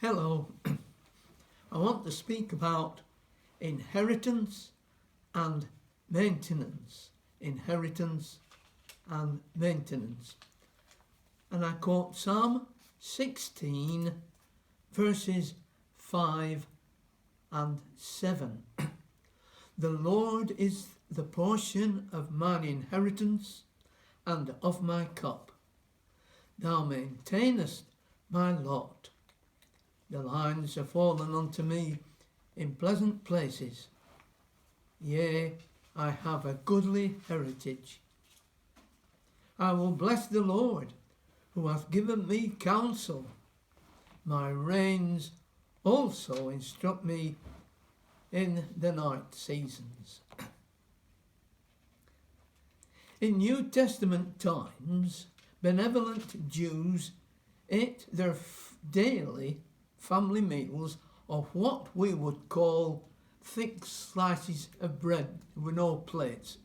Hello, I want to speak about inheritance and maintenance. Inheritance and maintenance. And I quote Psalm 16 verses 5 and 7. The Lord is the portion of mine inheritance and of my cup. Thou maintainest my lot. The lines are fallen unto me in pleasant places. Yea, I have a goodly heritage. I will bless the Lord, who hath given me counsel. My reins also instruct me in the night seasons. In New Testament times, benevolent Jews ate their daily family meals of what we would call thick slices of bread with no plates.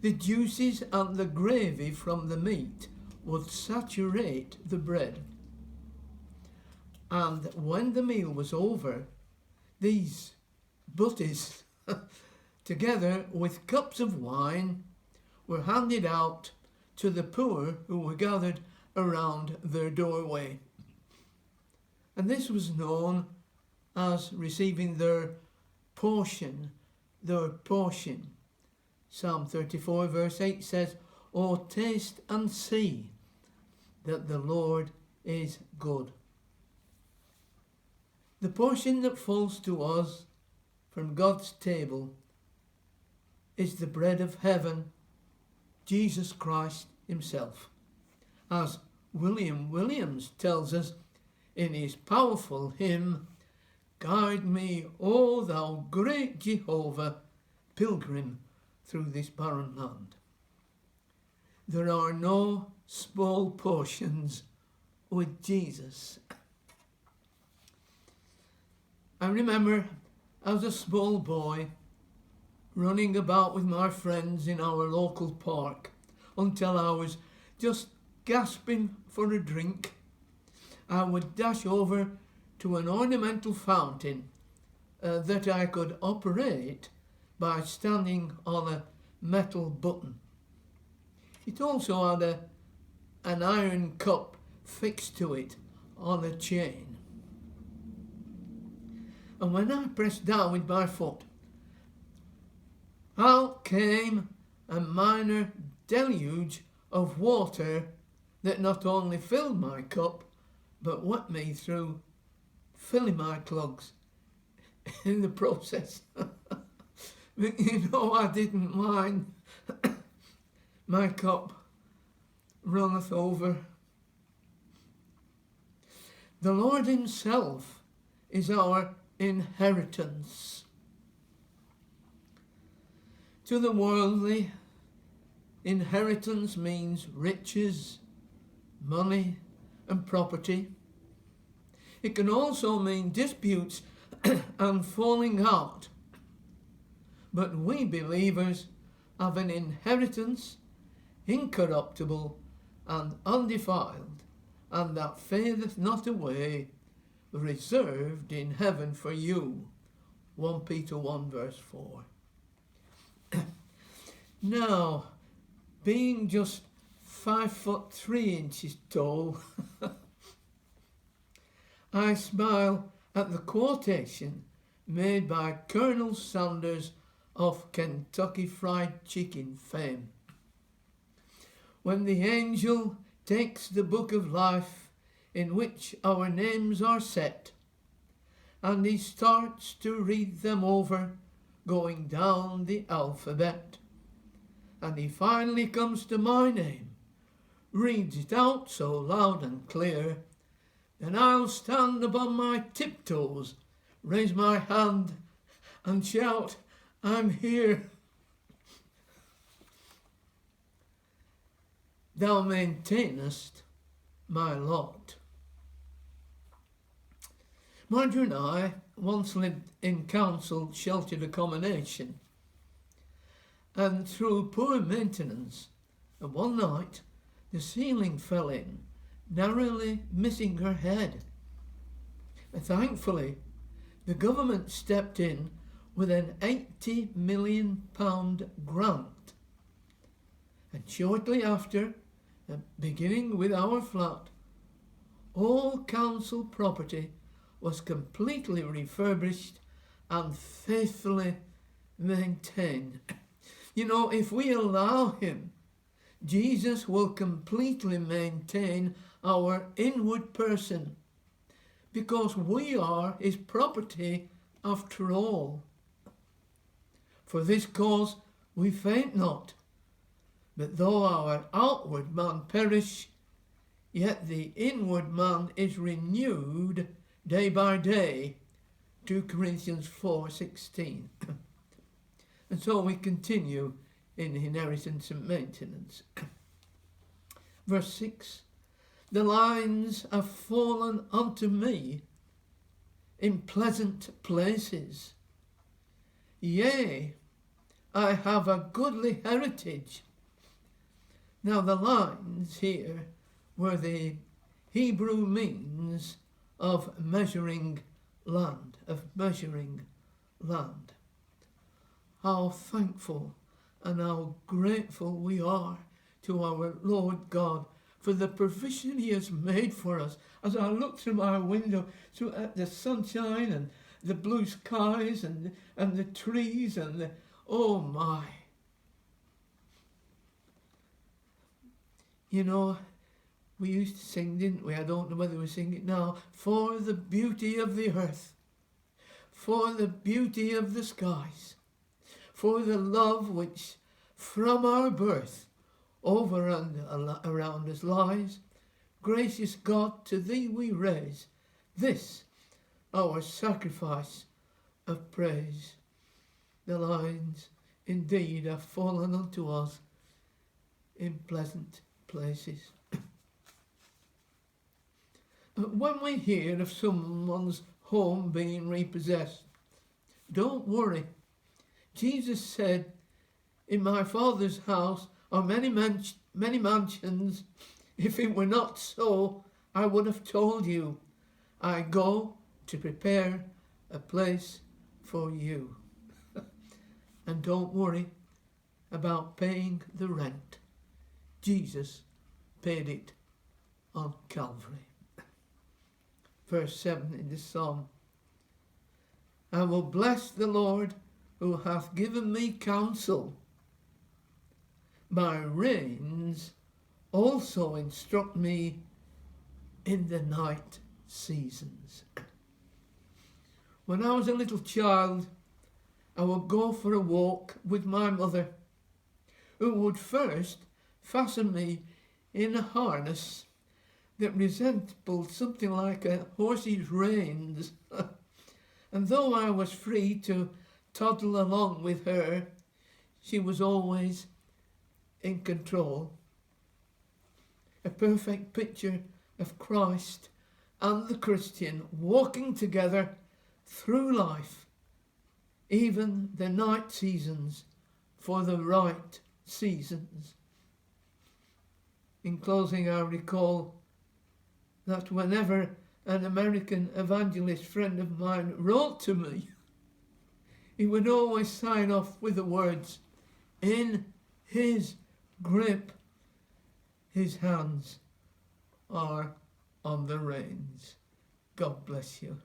The juices and the gravy from the meat would saturate the bread. And when the meal was over, these butties, together with cups of wine, were handed out to the poor who were gathered around their doorway. And this was known as receiving their portion. Psalm 34 verse 8 says, "O taste and see that the Lord is good." The portion that falls to us from God's table is the bread of heaven, Jesus Christ himself. As William Williams tells us in his powerful hymn, "Guide me, O thou great Jehovah, pilgrim through this barren land." There are no small portions with Jesus. I remember as a small boy running about with my friends in our local park until I was just gasping for a drink. I would dash over to an ornamental fountain that I could operate by standing on a metal button. It also had an iron cup fixed to it on a chain. And when I pressed down with my foot, out came a minor deluge of water that not only filled my cup, but wet me through, filling my clogs in the process. But I didn't mind. My cup runneth over. The Lord himself is our inheritance. To the worldly, inheritance means riches, money, and property. It can also mean disputes and falling out. But we believers have an inheritance, incorruptible and undefiled, and that fadeth not away, reserved in heaven for you. 1 Peter 1 verse 4. Now, being just 5'3" tall, I smile at the quotation made by Colonel Sanders of Kentucky Fried Chicken fame. When the angel takes the book of life in which our names are set, and he starts to read them over, going down the alphabet, and he finally comes to my name, reads it out so loud and clear, then I'll stand upon my tiptoes, raise my hand and shout, "I'm here." Thou maintainest my lot. Marjorie and I once lived in council sheltered accommodation, and through poor maintenance, one night the ceiling fell in narrowly missing her head. Thankfully, the government stepped in with an £80 million grant. And shortly after, beginning with our flat, all council property was completely refurbished and faithfully maintained. You know, if we allow him, Jesus will completely maintain our inward person, because we are his property after all. For this cause we faint not, but though our outward man perish, yet the inward man is renewed day by day. 2 Corinthians 4:16. And so we continue in inheritance and maintenance. Verse 6. The lines have fallen unto me in pleasant places. Yea, I have a goodly heritage. Now the lines here were the Hebrew means of measuring land, How thankful and how grateful we are to our Lord God for the provision he has made for us. As I look through my window at the sunshine and the blue skies and the trees and the, oh my. You know, we used to sing, didn't we? I don't know whether we sing it now. For the beauty of the earth, for the beauty of the skies, for the love which from our birth over and around us lies. Gracious God, to thee we raise this, our sacrifice of praise. The lines indeed have fallen unto us in pleasant places. When we hear of someone's home being repossessed, don't worry. Jesus said, in my Father's house are many mansions. If it were not so, I would have told you. I go to prepare a place for you. And don't worry about paying the rent. Jesus paid it on Calvary. Verse 7 in this psalm. I will bless the Lord who hath given me counsel. My reins also instruct me in the night seasons. When I was a little child, I would go for a walk with my mother, who would first fasten me in a harness that resembled something like a horse's reins. And though I was free to toddle along with her, she was always in control. A perfect picture of Christ and the Christian walking together through life, even the night seasons for the right seasons. In closing, I recall that whenever an American evangelist friend of mine wrote to me, he would always sign off with the words, in his grip, his hands are on the reins. God bless you.